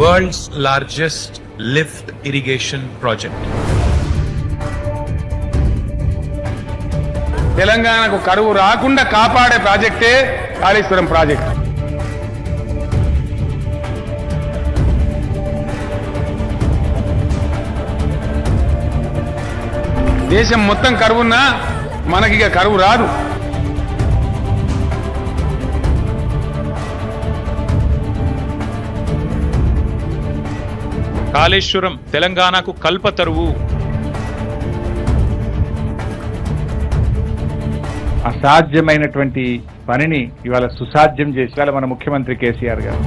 world's largest lift irrigation project. తెలంగాణకు కరువు రాకుండా కాపాడే ప్రాజెక్టే కాళేశ్వరం ప్రాజెక్ట్. దేశం మొత్తం కరువున్నా మనకిక కరువు రాదు. కాళేశ్వరం తెలంగాణకు కల్పతరువు. అసాధ్యమైనటువంటి పనిని ఇవాళ సుసాధ్యం చేసి ఇవాళ మన ముఖ్యమంత్రి కేసీఆర్ గారు.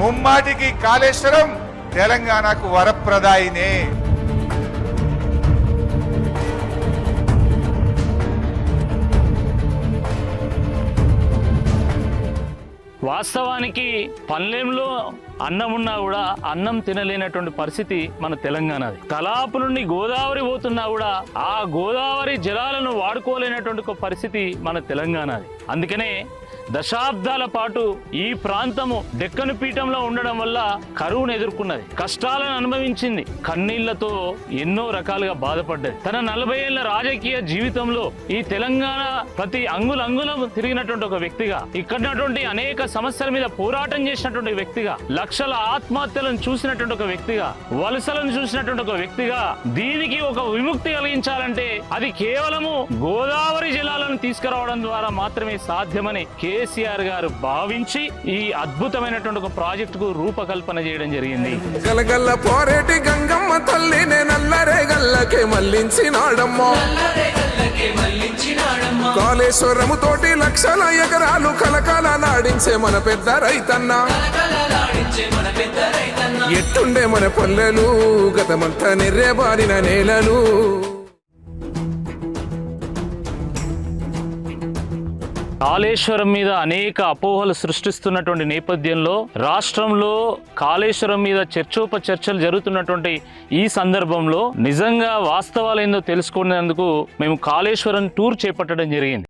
ముమ్మాటికి కాళేశ్వరం తెలంగాణకు వరప్రదాయినే. వాస్తవానికి పల్లెంలో అన్నం ఉన్నా కూడా అన్నం తినలేనటువంటి పరిస్థితి మన తెలంగాణది. తలాపు నుండి గోదావరి పోతున్నా కూడా ఆ గోదావరి జలాలను వాడుకోలేనటువంటి ఒక పరిస్థితి మన తెలంగాణది. అందుకనే దశాబ్దాల పాటు ఈ ప్రాంతము డెక్కను పీఠంలో ఉండడం వల్ల కరువును ఎదుర్కొన్నది, కష్టాలను అనుభవించింది, కన్నీళ్లతో ఎన్నో రకాలుగా బాధపడ్డది. తన 40 ఏళ్ల రాజకీయ జీవితంలో ఈ తెలంగాణ ప్రతి అంగుళం తిరిగినటువంటి ఒక వ్యక్తిగా, ఇక్కడటువంటి అనేక సమస్యల మీద పోరాటం చేసినటువంటి వ్యక్తిగా, లక్షల ఆత్మహత్యలను చూసినటువంటి ఒక వ్యక్తిగా, వలసలను చూసినటువంటి ఒక వ్యక్తిగా, దీనికి ఒక విముక్తి కలిగించాలంటే అది కేవలము గోదావరి జలాలను తీసుకురావడం ద్వారా మాత్రమే సాధ్యమని కేసీఆర్ గారు భావించి ఈ అద్భుతమైనటువంటి ఒక ప్రాజెక్టుకు రూపకల్పన చేయడం జరిగింది. గలగల్ల పోరేటి గంగమ్మ తల్లినే నల్లరే గల్లకే మల్లించినాడమ్మా. కాళేశ్వరము తోటి లక్షల ఎకరాలు కలకాల నాడించే మన పెద్ద రైతన్న. ఎట్టుండే మన పల్లెలు గతమంతా నిర్రేబారిన నేలలు. కాళేశ్వరం మీద అనేక అపోహలు సృష్టిస్తున్నటువంటి నేపథ్యంలో రాష్ట్రంలో కాళేశ్వరం మీద చర్చోపచర్చలు జరుగుతున్నటువంటి ఈ సందర్భంలో నిజంగా వాస్తవాలు ఏందో తెలుసుకునేందుకు మేము కాళేశ్వరం టూర్ చేపట్టడం జరిగింది.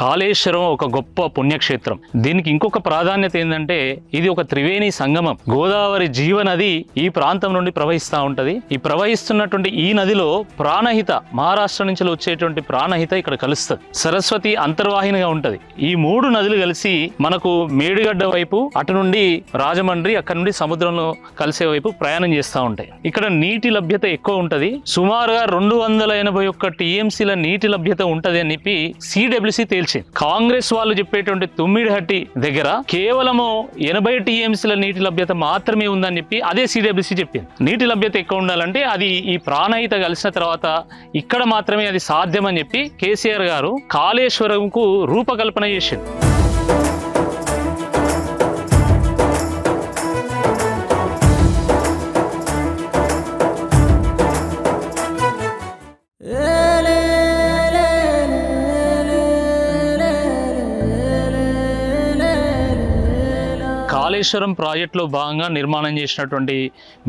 కాళేశ్వరం ఒక గొప్ప పుణ్యక్షేత్రం. దీనికి ఇంకొక ప్రాధాన్యత ఏంటంటే ఇది ఒక త్రివేణి సంగమం. గోదావరి జీవనది ఈ ప్రాంతం నుండి ప్రవహిస్తూ ఉంటది. ఈ ప్రవహిస్తున్నటువంటి ఈ నదిలో ప్రాణహిత, మహారాష్ట్ర నుంచి వచ్చేటువంటి ప్రాణహిత ఇక్కడ కలుస్తుంది. సరస్వతి అంతర్వాహినిగా ఉంటది. ఈ 3 నదులు కలిసి మనకు మేడిగడ్డ వైపు, అటు నుండి రాజమండ్రి, అక్కడ నుండి సముద్రంలో కలిసే వైపు ప్రయాణం చేస్తూ ఉంటాయి. ఇక్కడ నీటి లభ్యత ఎక్కువ ఉంటది. సుమారుగా 281 టీఎంసీల నీటి లభ్యత ఉంటది అని చెప్పి సిడబ్ల్యూసీ తేల్చింది. కాంగ్రెస్ వాళ్ళు చెప్పేటువంటి తుమ్మిడిహట్టి దగ్గర కేవలము 80 టీఎంసీల నీటి లభ్యత మాత్రమే ఉందని చెప్పి అదే సిడబ్ల్యూసీ చెప్పింది. నీటి లభ్యత ఎక్కువ ఉండాలంటే అది ఈ ప్రాణహిత కలిసిన తర్వాత ఇక్కడ మాత్రమే అది సాధ్యమని చెప్పి కేసీఆర్ గారు కాళేశ్వరంకు రూపకల్పన చేసింది. కాళేశ్వరం ప్రాజెక్టులో భాగంగా నిర్మాణం చేసినటువంటి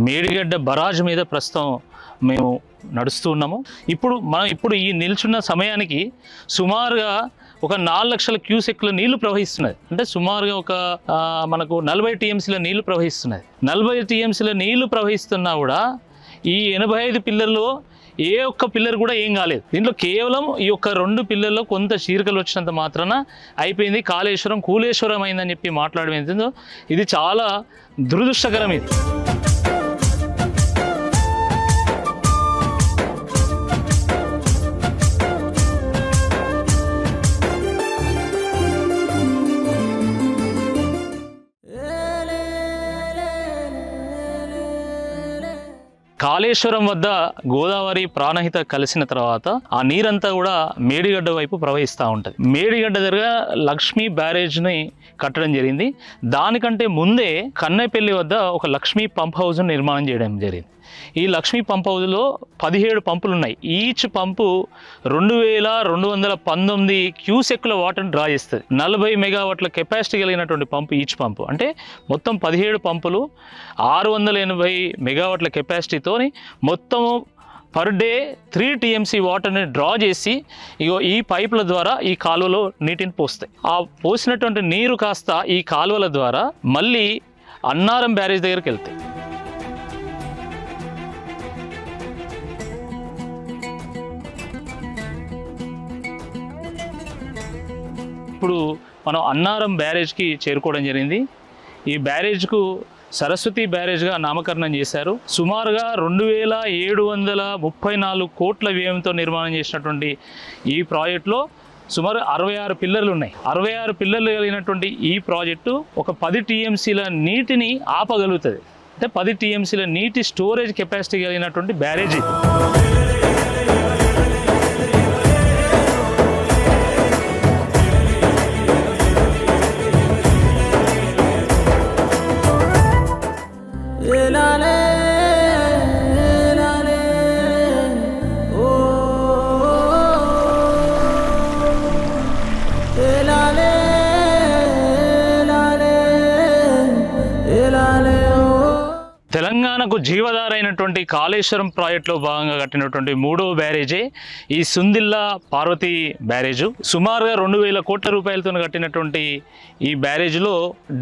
మేడిగడ్డ బరాజ్ మీద ప్రస్తుతం మేము నడుస్తూ ఉన్నాము. ఇప్పుడు ఈ నిల్చున్న సమయానికి సుమారుగా ఒక 4 లక్షల క్యూసెక్ల నీళ్లు ప్రవహిస్తున్నది. అంటే సుమారుగా ఒక మనకు 40 టీఎంసీల నీళ్లు ప్రవహిస్తున్నది. 40 టీఎంసీల నీళ్లు ప్రవహిస్తున్నా కూడా ఈ 85 పిల్లర్లో ఏ ఒక్క పిల్లర్ కూడా ఏం కాలేదు. దీంట్లో కేవలం ఈ యొక్క 2 పిల్లర్లో కొంత చీరికలు వచ్చినంత మాత్రాన అయిపోయింది, కాళేశ్వరం కూలేశ్వరం అయిందని చెప్పి మాట్లాడడం ఇది చాలా దురదృష్టకరం. ఇది కాళేశ్వరం వద్ద గోదావరి ప్రాణహిత కలిసిన తర్వాత ఆ నీరంతా కూడా మేడిగడ్డ వైపు ప్రవహిస్తూ ఉంటుంది. మేడిగడ్డ దగ్గర లక్ష్మీ బ్యారేజ్ని కట్టడం జరిగింది. దానికంటే ముందే కన్నెపల్లి వద్ద ఒక లక్ష్మీ పంప్ హౌస్ నిర్మాణం చేయడం జరిగింది. ఈ లక్ష్మీ పంప్ హౌస్లో 17 పంపులు ఉన్నాయి. ఈచ్ పంపు 2219 క్యూసెక్ల వాటర్ని డ్రా చేస్తుంది. 40 మెగావాట్ల కెపాసిటీ కలిగినటువంటి పంపు ఈచ్ పంపు. అంటే మొత్తం 17 పంపులు 680 మెగావాట్ల కెపాసిటీతో మొత్తము పర్ డే 3 TMC వాటర్ని డ్రా చేసి ఇగో ఈ పైపుల ద్వారా ఈ కాలువలో నీటిని పోస్తాయి. ఆ పోసినటువంటి నీరు కాస్త ఈ కాలువల ద్వారా మళ్ళీ అన్నారం బ్యారేజ్ దగ్గరికి వెళ్తాయి. ఇప్పుడు మనం అన్నారం బ్యారేజ్కి చేరుకోవడం జరిగింది. ఈ బ్యారేజ్కు సరస్వతి బ్యారేజ్గా నామకరణం చేశారు. సుమారుగా 2734 కోట్ల వ్యయంతో నిర్మాణం చేసినటువంటి ఈ ప్రాజెక్టులో సుమారు 66 పిల్లర్లు ఉన్నాయి. 66 పిల్లర్లు కలిగినటువంటి ఈ ప్రాజెక్టు ఒక 10 TMCల నీటిని ఆపగలుగుతుంది. అంటే 10 TMCల నీటి స్టోరేజ్ కెపాసిటీ కలిగినటువంటి బ్యారేజ్ ఇది. తెలంగాణకు జీవధారైనటువంటి కాళేశ్వరం ప్రాజెక్టులో భాగంగా కట్టినటువంటి 3వ బ్యారేజే ఈ సుందిల్లా పార్వతి బ్యారేజు. సుమారుగా 2000 కోట్ల రూపాయలతో కట్టినటువంటి ఈ బ్యారేజ్లో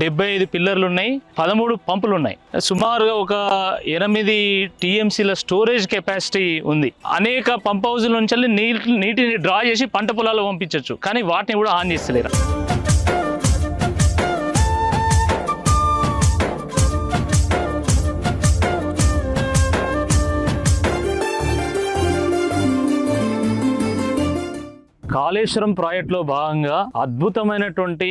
75 పిల్లర్లు ఉన్నాయి, 13 పంపులు ఉన్నాయి. సుమారుగా ఒక 8 TMCల స్టోరేజ్ కెపాసిటీ ఉంది. అనేక పంప్ హౌజుల నుంచి నీటిని డ్రా చేసి పంట పొలాల్లో పంపించవచ్చు, కానీ వాటిని కూడా ఆన్ చేస్తలేరు. కాళేశ్వరం ప్రాజెక్టులో భాగంగా అద్భుతమైనటువంటి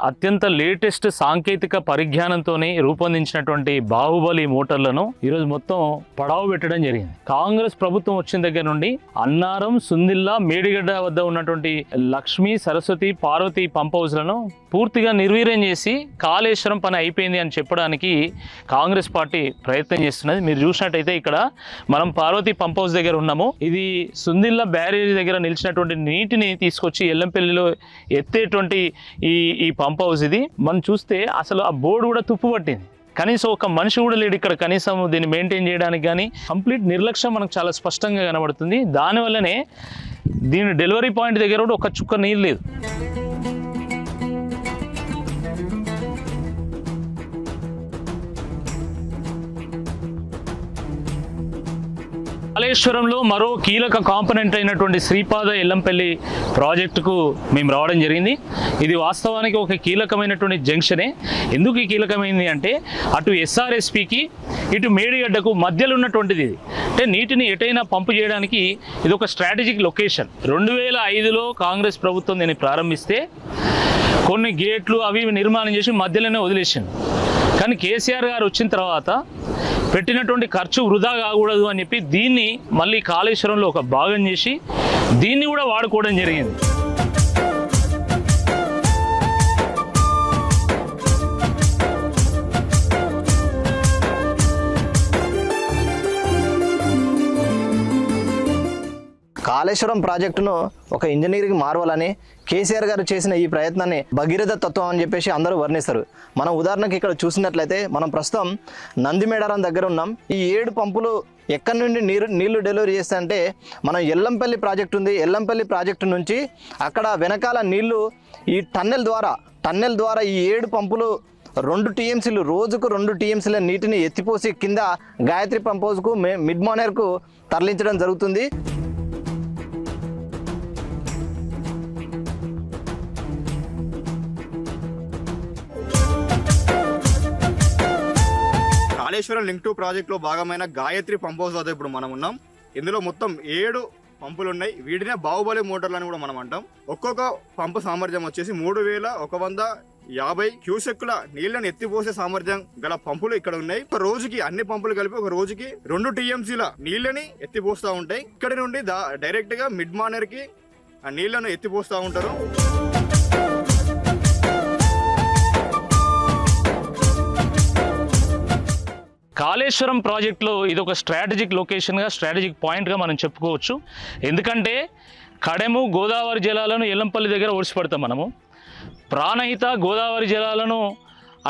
అత్యంత లేటెస్ట్ సాంకేతిక పరిజ్ఞానంతో రూపొందించినటువంటి బాహుబలి మోటార్లను ఈరోజు మొత్తం పడావు పెట్టడం జరిగింది. కాంగ్రెస్ ప్రభుత్వం వచ్చిన దగ్గర నుండి అన్నారం, సుందిల్లా, మేడిగడ్డ వద్ద ఉన్నటువంటి లక్ష్మీ, సరస్వతి, పార్వతి పంప్ హౌస్లను పూర్తిగా నిర్వీర్యం చేసి కాళేశ్వరం పని అయిపోయింది అని చెప్పడానికి కాంగ్రెస్ పార్టీ ప్రయత్నం చేస్తున్నది. మీరు చూసినట్టయితే ఇక్కడ మనం పార్వతి పంప్ హౌస్ దగ్గర ఉన్నాము. ఇది సుందిల్లా బ్యారేజ్ దగ్గర నిలిచినటువంటి నీటిని తీసుకొచ్చి ఎల్లంపల్లిలో ఎత్తేటువంటి ఈ పంప్ హౌస్ ఇది. మనం చూస్తే అసలు ఆ బోర్డు కూడా తుప్పు పట్టింది. కనీసం ఒక మనిషి కూడా లేడు ఇక్కడ కనీసం దీన్ని మెయింటైన్ చేయడానికి. కానీ కంప్లీట్ నిర్లక్ష్యం మనకు చాలా స్పష్టంగా కనబడుతుంది. దానివల్లనే దీని డెలివరీ పాయింట్ దగ్గర కూడా ఒక చుక్క నీళ్ళు లేదు. కాళేశ్వరంలో మరో కీలక కాంపోనెంట్ అయినటువంటి శ్రీపాద ఎల్లంపల్లి ప్రాజెక్టుకు మేము రావడం జరిగింది. ఇది వాస్తవానికి ఒక కీలకమైనటువంటి జంక్షనే. ఎందుకు ఈ కీలకమైంది అంటే అటు SRSPకి ఇటు మేడిగడ్డకు మధ్యలో ఉన్నటువంటిది ఇది. అంటే నీటిని ఎటైనా పంపు చేయడానికి ఇది ఒక స్ట్రాటజిక్ లొకేషన్. 2005లో కాంగ్రెస్ ప్రభుత్వం దీన్ని ప్రారంభిస్తే కొన్ని గేట్లు అవి నిర్మాణం చేసి మధ్యలోనే వదిలేసింది. కానీ కేసీఆర్ గారు వచ్చిన తర్వాత పెట్టినటువంటి ఖర్చు వృధా కాకూడదు అని చెప్పి దీన్ని మళ్ళీ కాళేశ్వరంలో ఒక భాగం చేసి దీన్ని కూడా వాడుకోవడం జరిగింది. కాళేశ్వరం ప్రాజెక్టును ఒక ఇంజనీరింగ్ మార్వల్ కేసీఆర్ గారు చేసిన ఈ ప్రయత్నాన్ని భగీరథ తత్వం అని చెప్పేసి అందరూ వర్ణిస్తారు. మనం ఉదాహరణకి ఇక్కడ చూసినట్లయితే మనం ప్రస్తుతం నందిమేడారం దగ్గర ఉన్నాం. ఈ 7 పంపులు ఎక్కడి నుండి నీళ్లు డెలివరీ చేస్తాయంటే మనం ఎల్లంపల్లి ప్రాజెక్టు ఉంది. ఎల్లంపల్లి ప్రాజెక్టు నుంచి అక్కడ వెనకాల నీళ్లు ఈ టన్నెల్ ద్వారా ఈ 7 పంపులు 2 TMCలు రోజుకు 2 TMCల నీటిని ఎత్తిపోసి కింద గాయత్రి పంప్ హౌస్కు మిడ్ మానేర్కు తరలించడం జరుగుతుంది. కాళేశ్వరం లింక్ 2 ప్రాజెక్టులో భాగమైన గాయత్రి పంప్ హౌస్ వద్ద ఇప్పుడు మనం ఉన్నాం. ఇందులో మొత్తం 7 పంపులు ఉన్నాయి. వీటినే బాహుబలి మోటార్లు అని కూడా మనం అంటాం. ఒక్కొక్క పంపు సామర్థ్యం వచ్చేసి 3150 క్యూసెక్కుల నీళ్లను ఎత్తిపోసే సామర్థ్యం గల పంపులు ఇక్కడ ఉన్నాయి. ఒక రోజుకి అన్ని పంపులు కలిపి ఒక రోజుకి 2 TMCల నీళ్ళని ఎత్తిపోస్తూ ఉంటాయి. ఇక్కడ నుండి డైరెక్ట్ గా మిడ్ మానేర్ కి ఆ నీళ్లను ఎత్తిపోస్తూ ఉంటారు. కాళేశ్వరం ప్రాజెక్టులో ఇది ఒక స్ట్రాటజిక్ లొకేషన్గా, స్ట్రాటజిక్ పాయింట్గా మనం చెప్పుకోవచ్చు. ఎందుకంటే కడెము గోదావరి జలాలను ఎల్లంపల్లి దగ్గర ఓడిసిపడతాం మనము. ప్రాణహిత గోదావరి జలాలను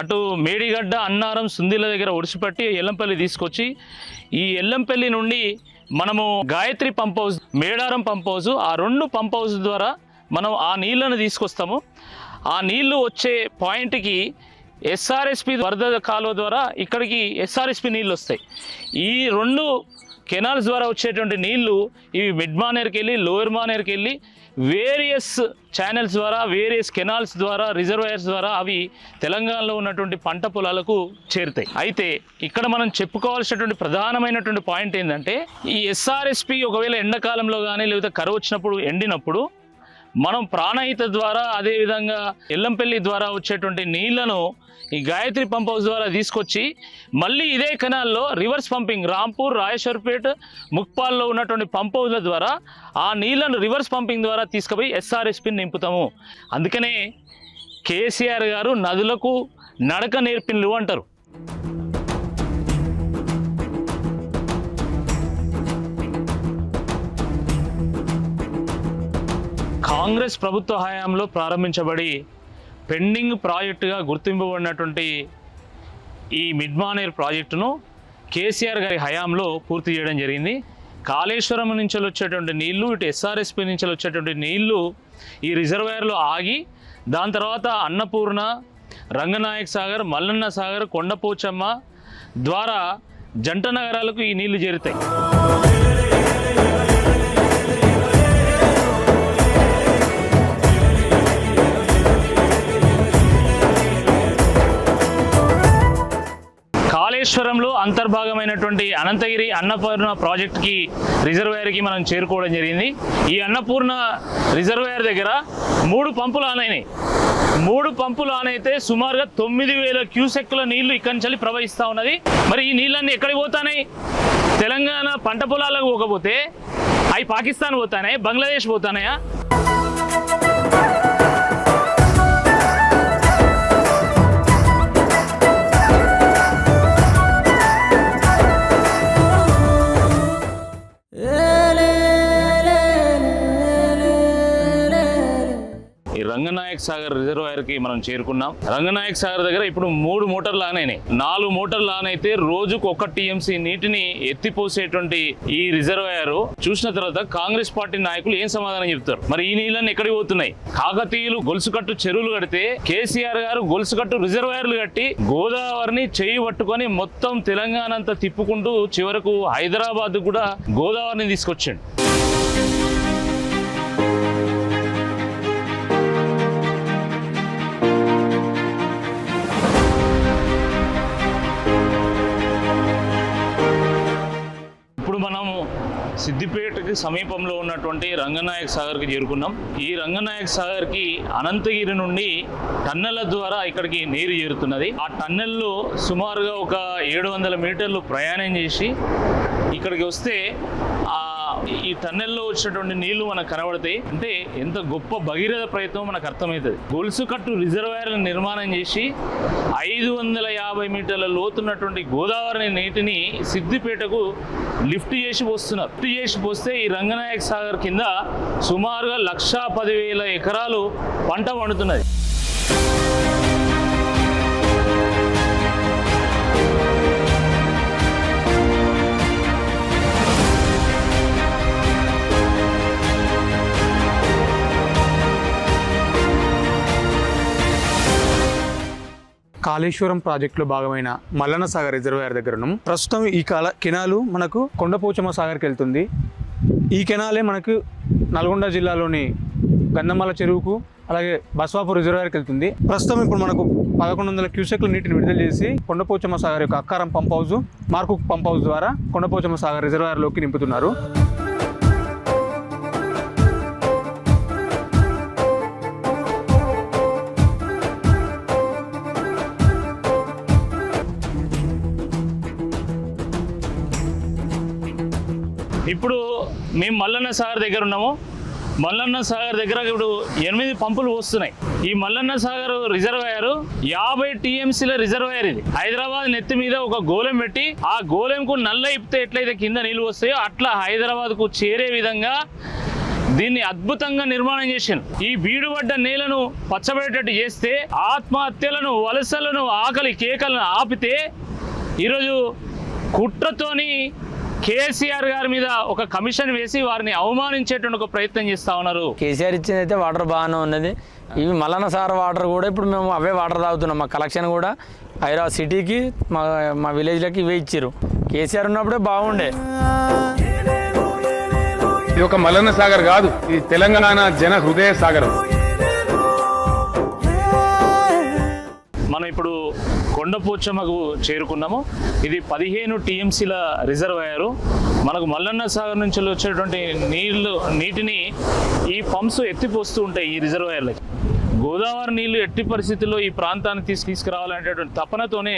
అటు మేడిగడ్డ, అన్నారం, సుందిల్ల దగ్గర ఒడిసిపట్టి ఎల్లంపల్లి తీసుకొచ్చి ఈ ఎల్లంపల్లి నుండి మనము Gayatri pump house, Medaram pump house, ఆ 2 పంప్ హౌస్ ద్వారా మనం ఆ నీళ్లను తీసుకొస్తాము. ఆ నీళ్లు వచ్చే పాయింట్కి ఎస్ఆర్ఎస్పి వరద కాలువ ద్వారా ఇక్కడికి ఎస్ఆర్ఎస్పి నీళ్ళు వస్తాయి. ఈ 2 కెనాల్స్ ద్వారా వచ్చేటువంటి నీళ్లు ఇవి మిడ్ మానేర్కి వెళ్ళి లోయర్ మానేర్కి వెళ్ళి వేరియస్ ఛానల్స్ ద్వారా, వేరియస్ కెనాల్స్ ద్వారా, రిజర్వాయర్స్ ద్వారా అవి తెలంగాణలో ఉన్నటువంటి పంట పొలాలకు చేరుతాయి. అయితే ఇక్కడ మనం చెప్పుకోవాల్సినటువంటి ప్రధానమైనటువంటి పాయింట్ ఏంటంటే, ఈ ఎస్ఆర్ఎస్పి ఒకవేళ ఎండాకాలంలో కానీ లేకపోతే కరువు వచ్చినప్పుడు ఎండినప్పుడు మనం ప్రాణహిత ద్వారా, అదేవిధంగా ఎల్లంపల్లి ద్వారా వచ్చేటువంటి నీళ్లను ఈ గాయత్రి పంప్ హౌస్ ద్వారా తీసుకొచ్చి మళ్ళీ ఇదే కెనాల్లో రివర్స్ పంపింగ్ రాంపూర్, రాయేశ్వర్పేట్, ముక్పాల్లో ఉన్నటువంటి పంప్ హౌస్ల ద్వారా ఆ నీళ్లను రివర్స్ పంపింగ్ ద్వారా తీసుకుపోయి ఎస్ఆర్ఎస్పిని నింపుతాము. అందుకనే కేసీఆర్ గారు నదులకు నడక నేర్పిన్లు అంటారు. కాంగ్రెస్ ప్రభుత్వ హయాంలో ప్రారంభించబడి పెండింగ్ ప్రాజెక్టుగా గుర్తింపబడినటువంటి ఈ మిడ్ మానేర్ ప్రాజెక్టును కేసీఆర్ గారి హయాంలో పూర్తి చేయడం జరిగింది. కాళేశ్వరం నుంచి వచ్చేటువంటి నీళ్లు, ఇటు ఎస్ఆర్ఎస్పి నుంచి వచ్చేటువంటి నీళ్లు ఈ రిజర్వాయర్లో ఆగి దాని తర్వాత అన్నపూర్ణ, రంగనాయక్ సాగర్, మల్లన్న సాగర్, కొండపోచమ్మ ద్వారా జంట నగరాలకు ఈ నీళ్లు చేరుతాయి. కాళేశ్వరంలో అంతర్భాగమైనటువంటి అనంతగిరి అన్నపూర్ణ ప్రాజెక్ట్కి రిజర్వాయర్కి మనం చేరుకోవడం జరిగింది. ఈ అన్నపూర్ణ రిజర్వాయర్ దగ్గర 3 పంపులు ఆన్ అయినాయి. 3 పంపులు ఆన్ అయితే సుమారుగా 9,000 క్యూసెక్కుల నీళ్లు ఇక్కడి నుంచి ప్రవహిస్తూ ఉన్నది. మరి ఈ నీళ్ళన్నీ ఎక్కడికి పోతాయి? తెలంగాణ పంట పొలాలకు పోకపోతే అవి పాకిస్తాన్ పోతానే, బంగ్లాదేశ్ పోతానయా? రంగనాయక్ సాగర్ రిజర్వాయర్కి మనం చేరుకున్నాం. రంగనాయక్ సాగర్ దగ్గర ఇప్పుడు 3 మోటార్లు ఆన్ అయినాయి. 4 మోటార్లు ఆన్ అయితే రోజుకు 1 టీఎంసీ నీటిని ఎత్తిపోసేటువంటి ఈ రిజర్వాయర్ చూసిన తర్వాత కాంగ్రెస్ పార్టీ నాయకులు ఏం సమాధానం చెప్తారు? మరి ఈ నీళ్ళని ఎక్కడికి పోతున్నాయి? కాకతీయులు గొలుసుకట్టు చెరువులు కడితే కేసీఆర్ గారు గొలుసుకట్టు రిజర్వాయర్లు కట్టి గోదావరిని చేయి పట్టుకొని మొత్తం తెలంగాణ అంతా తిప్పుకుంటూ చివరకు హైదరాబాద్ కూడా గోదావరిని తీసుకొచ్చాడు. మనము సిద్దిపేటకి సమీపంలో ఉన్నటువంటి రంగనాయక్ సాగర్కి చేరుకున్నాం. ఈ రంగనాయక్ సాగర్కి అనంతగిరి నుండి టన్నెల ద్వారా ఇక్కడికి నీరు చేరుతున్నది. ఆ టన్నెల్లో సుమారుగా ఒక 700 మీటర్లు ప్రయాణం చేసి ఇక్కడికి వస్తే ఈ టన్నెల్లో వచ్చినటువంటి నీళ్లు మనకు కనబడతాయి. అంటే ఎంత గొప్ప భగీరథ ప్రయత్నం మనకు అర్థమవుతుంది. గొలుసుకట్టు రిజర్వాయర్లను నిర్మాణం చేసి 550 మీటర్ల లోతున్నటువంటి గోదావరి నీటిని సిద్దిపేటకు లిఫ్ట్ చేసి పోస్తున్నారు. లిఫ్ట్ చేసి పోస్తే ఈ రంగనాయక్ సాగర్ కింద సుమారుగా 1,10,000 ఎకరాలు పంట పండుతున్నది. కాళేశ్వరం ప్రాజెక్టులో భాగమైన మల్లన్న సాగర్ రిజర్వాయర్ దగ్గర ఉన్నాం. ప్రస్తుతం ఈ కెనాలు మనకు కొండపోచమ్మ సాగర్కి వెళ్తుంది. ఈ కెనాలే మనకు నల్గొండ జిల్లాలోని గంధమల్ల చెరువుకు అలాగే బస్వాపూర్ రిజర్వాయర్కి వెళ్తుంది. ప్రస్తుతం ఇప్పుడు మనకు 1100 క్యూసెక్ల నీటిని విడుదల చేసి కొండపోచమ్మ సాగర్ యొక్క Akkaram pump house, Markook pump house ద్వారా కొండపోచమ్మ సాగర్ రిజర్వాయర్లోకి నింపుతున్నారు. ఇప్పుడు మేము మల్లన్న సాగర్ దగ్గర ఉన్నాము. మల్లన్న సాగర్ దగ్గర ఇప్పుడు 8 పంపులు వస్తున్నాయి. ఈ మల్లన్న సాగర్ రిజర్వాయర్ 50 టీఎంసీల రిజర్వాయర్. ఇది హైదరాబాద్ నెత్తి మీద ఒక గోళం పెట్టి ఆ గోళంకు నల్ల ఇప్పితే ఎట్లయితే కింద నీళ్ళు వస్తాయో అట్లా హైదరాబాద్కు చేరే విధంగా దీన్ని అద్భుతంగా నిర్మాణం చేశాను. ఈ బీడుపడ్డ నేలను పచ్చబడేటట్టు చేస్తే, ఆత్మహత్యలను, వలసలను, ఆకలి కేకలను ఆపితే ఈరోజు కుట్రతోని కేసీఆర్ గారి మీద ఒక కమిషన్ వేసి వారిని అవమానించేటువంటి ఒక ప్రయత్నం చేస్తా ఉన్నారు. కేసీఆర్ ఇచ్చింది అయితే వాటర్ బాగానే ఉన్నది. ఇవి మల్లన్న సార్ వాటర్ కూడా ఇప్పుడు మేము అవే వాటర్ తాగుతున్నాం. మా కలెక్షన్ కూడా హైదరాబాద్ సిటీకి మా విలేజ్లకి ఇవే ఇచ్చారు. కేసీఆర్ ఉన్నప్పుడే బాగుండే. ఇది ఒక మల్లన్న సాగర్ కాదు, ఇది తెలంగాణ జన హృదయ సాగరం. మనం ఇప్పుడు కొండపోచమ్మకు చేరుకున్నాము. ఇది 15 టీఎంసీల రిజర్వాయరు. మనకు మల్లన్న సాగర్ నుంచి వచ్చేటువంటి నీటిని ఈ పంప్స్ ఎత్తిపోస్తూ ఉంటాయి ఈ రిజర్వాయర్లకి. గోదావరి నీళ్లు ఎట్టి పరిస్థితుల్లో ఈ ప్రాంతాన్ని తీసుకురావాలనేటటువంటి తపనతోనే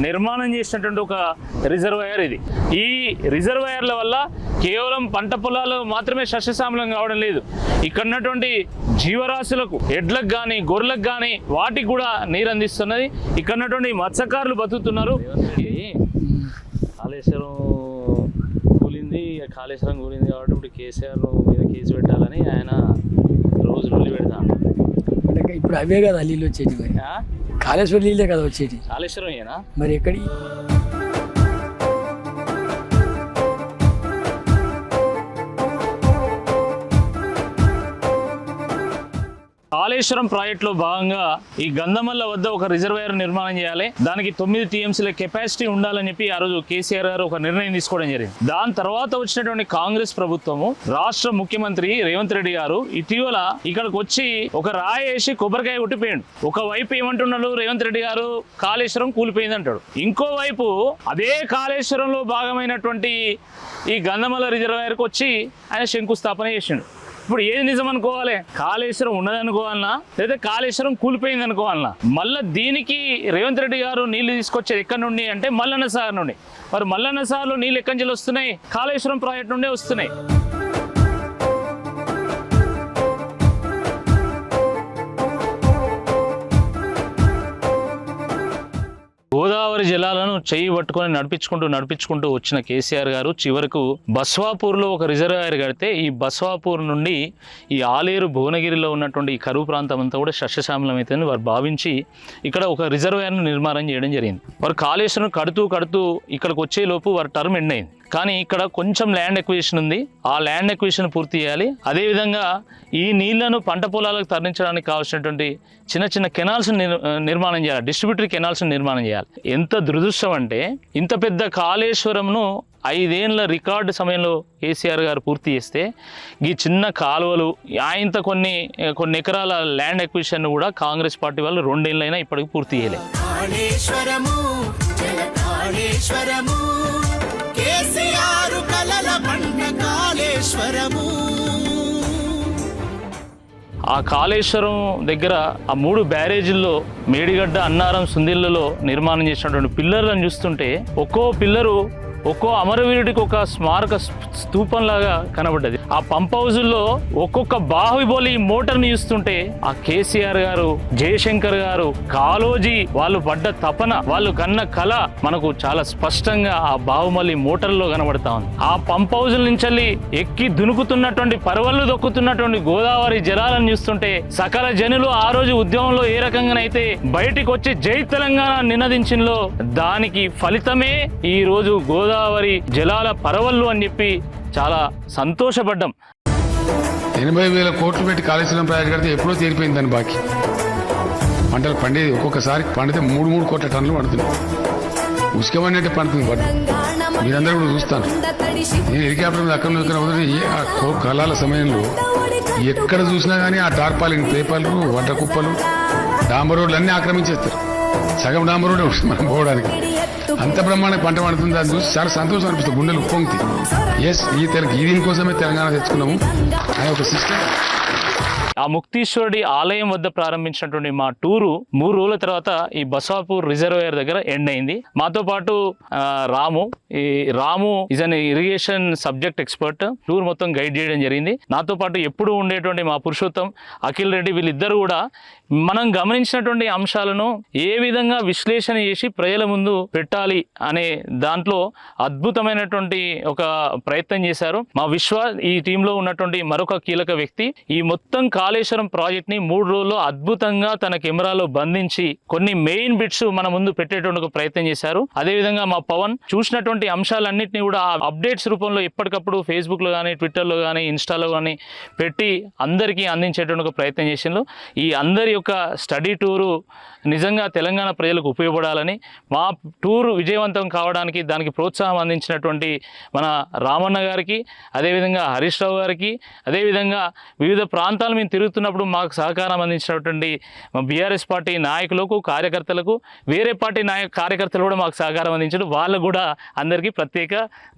నిర్మాణం చేసినటువంటి ఒక రిజర్వాయర్ ఇది. ఈ రిజర్వాయర్ల వల్ల కేవలం పంట పొలాలు మాత్రమే సస్యశ్యామలం కావడం లేదు, ఇక్కడ ఉన్నటువంటి జీవరాశులకు, ఎడ్లకు కానీ గొర్రెలకు కానీ వాటికి కూడా నీరు అందిస్తున్నది. ఇక్కడ ఉన్నటువంటి మత్స్యకారులు బతుకుతున్నారు. కాళేశ్వరం కూలింది, కాళేశ్వరం కూలింది కాబట్టి ఇప్పుడు కేసీఆర్ మీద కేసు పెట్టాలని ఆయన రోజు లొల్లి పెడతాను. ఇప్పుడు అవే కదా నీళ్ళు వచ్చేటి, మరి కాళేశ్వరం నీళ్ళే కదా వచ్చేటి. కాళేశ్వరం ఏనా మరి ఎక్కడి కాళేశ్వరం ప్రాజెక్టులో భాగంగా ఈ గంధమల్ల వద్ద ఒక రిజర్వాయర్ నిర్మాణం చేయాలి. దానికి 9 టీఎంసీల కెపాసిటీ ఉండాలని చెప్పి ఆ రోజు కేసీఆర్ గారు ఒక నిర్ణయం తీసుకోవడం జరిగింది. దాని తర్వాత వచ్చినటువంటి కాంగ్రెస్ ప్రభుత్వము, రాష్ట్ర ముఖ్యమంత్రి రేవంత్ రెడ్డి గారు ఇటీవల ఇక్కడికి వచ్చి ఒక రాయి వేసి కొబ్బరికాయ కొట్టిపోయాడు. ఒకవైపు ఏమంటున్నాడు రేవంత్ రెడ్డి గారు, కాళేశ్వరం కూలిపోయింది అంటాడు. ఇంకోవైపు అదే కాళేశ్వరంలో భాగమైనటువంటి ఈ గంధమల్ల రిజర్వాయర్కి వచ్చి ఆయన శంకుస్థాపన చేసిండు. ఇప్పుడు ఏది నిజం అనుకోవాలి? కాళేశ్వరం ఉన్నదనుకోవాలన్నా లేదా కాళేశ్వరం కూలిపోయింది అనుకోవాలన్నా? మళ్ళీ దీనికి రేవంత్ రెడ్డి గారు నీళ్లు తీసుకొచ్చేది ఎక్కడి నుండి అంటే మల్లన్న సాగర్ నుండి. మరి మల్లన్న సాగర్లో నీళ్ళు ఎక్కడి నుంచి వస్తున్నాయి? కాళేశ్వరం ప్రాజెక్టు నుండే వస్తున్నాయి. గోదావరి జలాలను చేయి పట్టుకొని నడిపించుకుంటూ వచ్చిన కేసీఆర్ గారు చివరకు బస్వాపూర్లో ఒక రిజర్వాయర్ కడితే ఈ బస్వాపూర్ నుండి ఈ ఆలేరు భువనగిరిలో ఉన్నటువంటి ఈ కరువు ప్రాంతం అంతా కూడా సస్యశ్యామలం అవుతుందని వారు భావించి ఇక్కడ ఒక రిజర్వాయర్ను నిర్మాణం చేయడం జరిగింది. వారు కాళేశ్వరం కడుతూ ఇక్కడికి వచ్చేలోపు వారి టర్మ్ ఎండ్ అయింది. కానీ ఇక్కడ కొంచెం ల్యాండ్ ఎక్విజిషన్ ఉంది, ఆ ల్యాండ్ ఎక్విజిషన్ పూర్తి చేయాలి. అదేవిధంగా ఈ నీళ్లను పంట పొలాలకు తరలించడానికి కావాల్సినటువంటి చిన్న కెనాల్స్ నిర్మాణం చేయాలి, డిస్ట్రిబ్యూటరీ కెనాల్స్ నిర్మాణం చేయాలి. ఎంత దురదృష్టం అంటే ఇంత పెద్ద కాళేశ్వరంను 5 ఏళ్ల రికార్డు సమయంలో కేసీఆర్ గారు పూర్తి చేస్తే ఈ చిన్న కాలువలు ఆయంత కొన్ని ఎకరాల ల్యాండ్ ఎక్విజిషన్ కూడా కాంగ్రెస్ పార్టీ వాళ్ళు 2 ఏళ్ళైనా ఇప్పటికి పూర్తి చేయలేదు. ఆ కాళేశ్వరం దగ్గర ఆ 3 బ్యారేజీల్లో మేడిగడ్డ, అన్నారం, సుందిళ్లలో నిర్మాణం చేసినటువంటి పిల్లర్లను చూస్తుంటే ఒక్కో పిల్లరు ఒక్కో అమరవీరుడికి ఒక స్మారక స్తూపంలాగా కనబడ్డది. ఆ పంప్ హౌజుల్లో ఒక్కొక్క బాహుబలి మోటార్ని చూస్తుంటే ఆ కేసీఆర్ గారు, జయశంకర్ గారు, కాళోజీ వాళ్ళు పడ్డ తపన, వాళ్ళు కన్న కళ మనకు చాలా స్పష్టంగా ఆ బాహుబలి మోటార్లో కనబడతా ఉంది. ఆ పంప్ హౌజుల నుంచి ఎక్కి దునుకుతున్నటువంటి పరవళ్ళు దొక్కుతున్నటువంటి గోదావరి జలాలను చూస్తుంటే సకల జనులు ఆ రోజు ఉద్యమంలో ఏ రకంగానైతే బయటికి వచ్చి జై తెలంగాణ నినదించిందో దానికి ఫలితమే ఈ రోజు గోదావరి జలాల పరవళ్ళు అని చెప్పి చాలా సంతోషపడ్డాం. 80,000 కోట్లు పెట్టి కాళేశ్వరం ప్రాజెక్ట్ కడితే ఎప్పుడో తీరిపోయింది దాని బాకీ. పంటలు పండేది ఒక్కొక్కసారి పండితే 3 కోట్ల టన్నులు పడుతున్నాయి. ఉసుకమన్నట్టే పండుతుంది పంట. మీరందరూ కూడా చూస్తాను. నేను హెలికాప్టర్ మీద అక్కడ కళాల సమయంలో ఎక్కడ చూసినా కానీ ఆ టార్పాలిన్ పేపర్లు, వడ్డ కుప్పలు, డాంబర్ రోడ్లు అన్నీ ఆక్రమించేస్తారు. సగం డాంబర్ రోడ్డే ఉంటుంది మనం పోవడానికి. అంత బ్రహ్మాండ పంట పండుతుంది. దాన్ని చూసి చాలా సంతోషం అనిపిస్తుంది, గుండెలు ఉప్పొంగుతాయి. ఈ దీనికోసమే తెలంగాణ తెచ్చుకున్నాము అనే ఒక సిస్టమ్. ఆ ముక్తీశ్వరుడి ఆలయం వద్ద ప్రారంభించినటువంటి మా టూరు 3 రోజుల తర్వాత ఈ బస్వాపూర్ రిజర్వాయర్ దగ్గర ఎండ్ అయింది. మాతో పాటు Ramu is an irrigation subject expert, tour మొత్తం గైడ్ చేయడం జరిగింది. నాతో పాటు ఎప్పుడు ఉండేటువంటి మా పురుషోత్తం, అఖిల్ రెడ్డి, వీళ్ళిద్దరు కూడా మనం గమనించినటువంటి అంశాలను ఏ విధంగా విశ్లేషణ చేసి ప్రజల ముందు పెట్టాలి అనే దాంట్లో అద్భుతమైనటువంటి ఒక ప్రయత్నం చేశారు మా విశ్వ. ఈ టీంలో ఉన్నటువంటి మరొక కీలక వ్యక్తి ఈ మొత్తం కాళేశ్వరం ప్రాజెక్ట్ ని 3 రోజుల్లో అద్భుతంగా తన కెమెరాలో బంధించి కొన్ని మెయిన్ బిట్స్ మన ముందు పెట్టేటువంటి ఒక ప్రయత్నం చేశారు. అదేవిధంగా మా పవన్ చూసినటువంటి అంశాలన్నింటినీ కూడా అప్డేట్స్ రూపంలో ఎప్పటికప్పుడు ఫేస్బుక్ లో కానీ, ట్విట్టర్లో కానీ, ఇన్స్టాలో కానీ పెట్టి అందరికీ అందించేటువంటి ఒక ప్రయత్నం చేసిండ్రు. ఈ అందరి యొక్క స్టడీ టూరు నిజంగా తెలంగాణ ప్రజలకు ఉపయోగపడాలని, మా టూరు విజయవంతం కావడానికి దానికి ప్రోత్సాహం అందించినటువంటి మన రామన్న గారికి, అదేవిధంగా హరీష్ రావు గారికి, అదేవిధంగా వివిధ ప్రాంతాలు మేము తిరుగుతున్నప్పుడు మాకు సహకారం అందించినటువంటి మా బీఆర్ఎస్ పార్టీ నాయకులకు, కార్యకర్తలకు, వేరే పార్టీ కార్యకర్తలు కూడా మాకు సహకారం అందించారు. వాళ్ళకు కూడా అందరికీ ప్రత్యేక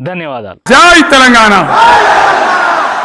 ధన్యవాదాలు. జై తెలంగాణ.